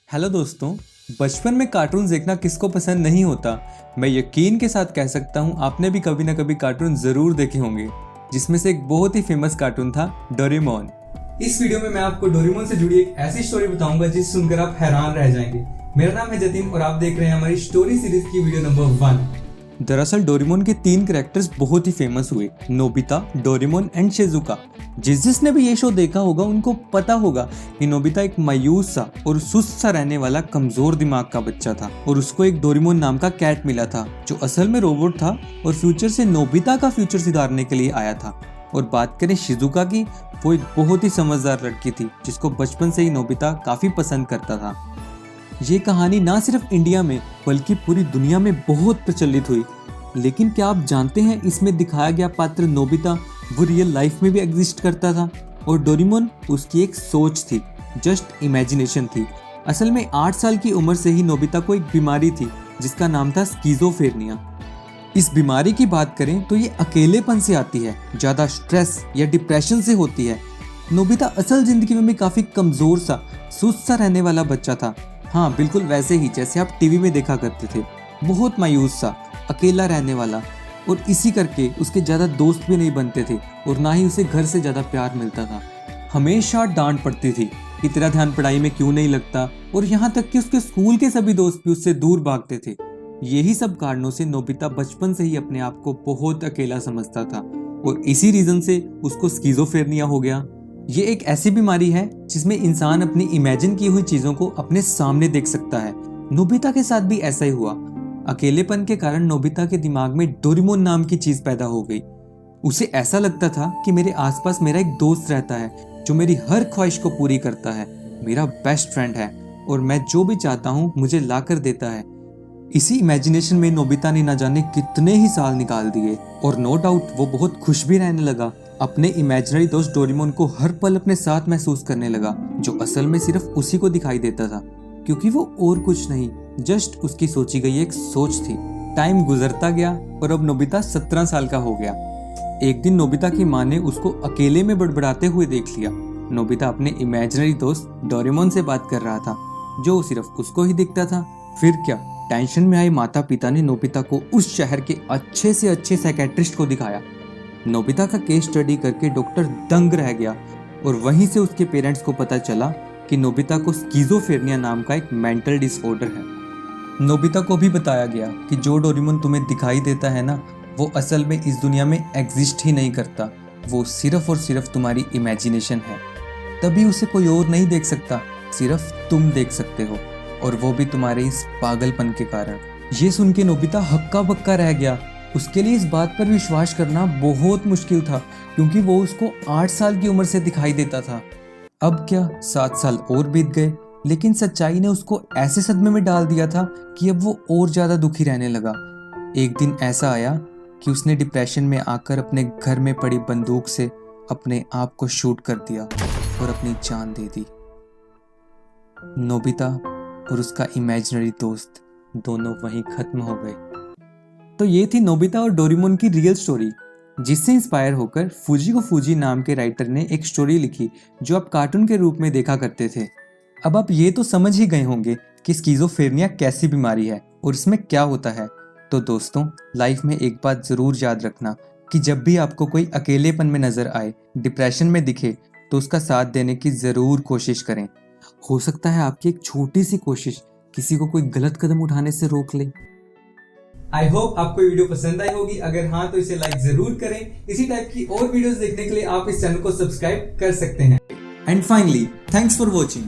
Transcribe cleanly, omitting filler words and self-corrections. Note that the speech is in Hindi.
हेलो दोस्तों। बचपन में कार्टून देखना किसको पसंद नहीं होता। मैं यकीन के साथ कह सकता हूँ आपने भी कभी ना कभी कार्टून जरूर देखे होंगे, जिसमें से एक बहुत ही फेमस कार्टून था डोरेमोन। इस वीडियो में मैं आपको डोरेमोन से जुड़ी एक ऐसी स्टोरी बताऊंगा जिसे सुनकर आप हैरान रह जाएंगे। मेरा नाम है जतिन और आप देख रहे हैं हमारी स्टोरी सीरीज की वीडियो नंबर 1। दरअसल डोरेमोन के 3 कैरेक्टर्स बहुत ही फेमस हुए, नोबिता, डोरेमोन एंड शिजुका। जिसने भी ये शो देखा होगा उनको पता होगा कि नोबिता एक मायूस सा और सुस्त सा रहने वाला कमजोर दिमाग का बच्चा था और उसको एक डोरेमोन नाम का कैट मिला था जो असल में रोबोट था और फ्यूचर से नोबिता का फ्यूचर सुधारने के लिए आया था। और बात करें शिजुका की, वो एक बहुत ही समझदार लड़की थी जिसको बचपन से ही नोबिता काफी पसंद करता था। ये कहानी ना सिर्फ इंडिया में बल्कि पूरी दुनिया में बहुत प्रचलित हुई। लेकिन क्या आप जानते हैं इसमें दिखाया गया पात्र नोबिता वो रियल लाइफ में भी एग्जिस्ट करता था और डोरेमोन उसकी एक सोच थी, जस्ट इमेजिनेशन थी। असल में 8 साल की उम्र से ही नोबिता को एक बीमारी थी जिसका नाम था स्किज़ोफ्रेनिया। इस बीमारी की बात करें तो ये अकेलेपन से आती है, ज्यादा स्ट्रेस या डिप्रेशन से होती है। नोबिता असल जिंदगी में भी काफी कमजोर सा, सुस्त सा रहने वाला बच्चा था। हाँ, बिल्कुल वैसे ही जैसे आप टीवी में देखा करते थे, बहुत मायूस सा, अकेला रहने वाला। और इसी करके उसके ज़्यादा दोस्त भी नहीं बनते थे और ना ही उसे घर से ज़्यादा प्यार मिलता था। हमेशा डांट पड़ती थी कि तेरा ध्यान पढ़ाई में क्यों नहीं लगता, और यहाँ तक कि उसके स्कूल के सभी दोस्त भी उससे दूर भागते थे। यही सब कारणों से नोबिता बचपन से ही अपने आप को बहुत अकेला समझता था और इसी रीज़न से उसको स्किज़ोफ्रेनिया हो गया। ये एक ऐसी बीमारी है जिसमें इंसान अपनी इमेजिन की हुई चीज़ों को अपने सामने देख सकता है। नोबिता के साथ भी ऐसा ही हुआ। अकेलेपन के कारण नोबिता के दिमाग में डोरेमोन नाम की चीज पैदा हो गई। उसे ऐसा लगता था कि मेरे आसपास मेरा एक दोस्त रहता है जो मेरी हर ख्वाहिश को पूरी करता है, मेरा बेस्ट फ्रेंड है और मैं जो भी चाहता हूँ मुझे ला कर देता है। इसी इमेजिनेशन में नोबिता ने न जाने कितने ही साल निकाल दिए और नो डाउट वो बहुत खुश भी रहने लगा। अपने इमेजिनरी दोस्त डोरेमोन को हर पल अपने साथ महसूस करने लगा, जो असल में सिर्फ उसी को दिखाई देता था, क्योंकि वो और कुछ नहीं, जस्ट उसकी सोची गई एक सोच थी। टाइम गुजरता गया और अब नोबिता 17 साल का हो गया। एक दिन नोबिता की माँ ने उसको अकेले में बड़बड़ाते हुए देख लिया। नोबिता अपने इमेजिनरी दोस्त डोरेमोन से बात कर रहा था, जो सिर्फ उसको ही दिखता था। फिर क्या, टेंशन में आए माता पिता ने नोबिता को उस शहर के अच्छे से अच्छे साइकेट्रिस्ट को दिखाया। नोबिता का केस स्टडी करके डॉक्टर दंग रह गया और वहीं से उसके पेरेंट्स को पता चला कि नोबिता को स्किज़ोफ्रेनिया नाम का एक मेंटल डिसऑर्डर है। नोबिता को भी बताया गया कि जो डोरेमोन तुम्हें दिखाई देता है ना, वो असल में इस दुनिया में एग्जिस्ट ही नहीं करता, वो सिर्फ और सिर्फ तुम्हारी इमेजिनेशन है। तभी उसे कोई और नहीं देख सकता, सिर्फ तुम देख सकते हो, और वो भी तुम्हारे इस पागलपन के कारण। ये सुन के नोबिता हक्का बक्का रह गया। उसके लिए इस बात पर विश्वास करना बहुत मुश्किल था, क्योंकि वो उसको 8 साल की उम्र से दिखाई देता था। अब क्या, 7 साल और बीत गए, लेकिन सच्चाई ने उसको ऐसे सदमे में डाल दिया था कि अब वो और ज्यादा दुखी रहने लगा। एक दिन ऐसा आया कि उसने डिप्रेशन में आकर अपने घर में पड़ी बंदूक से अपने आप को शूट कर दिया और अपनी जान दे दी। नोबिता और उसका इमेजिनरी दोस्त दोनों वहीं खत्म हो गए। तो ये थी नोबिता और डोरेमोन की रियल स्टोरी, जिससे इंस्पायर होकर फूजी फूजी नाम के राइटर ने एक स्टोरी लिखी जो आप कार्टून के रूप में देखा करते थे। अब आप ये तो समझ ही गए होंगे कि स्किज़ोफ्रेनिया कैसी बीमारी है और इसमें क्या होता है। तो दोस्तों, लाइफ में एक बात जरूर याद रखना कि जब भी आपको कोई अकेलेपन में नजर आए, डिप्रेशन में दिखे, तो उसका साथ देने की जरूर कोशिश करें। हो सकता है आपकी एक छोटी सी कोशिश किसी को कोई गलत कदम उठाने से रोक ले। आई होप आपको ये वीडियो पसंद आई होगी। अगर हाँ तो इसे लाइक जरूर करें। इसी टाइप की और वीडियोस देखने के लिए आप इस चैनल को सब्सक्राइब कर सकते हैं। And finally, thanks for watching.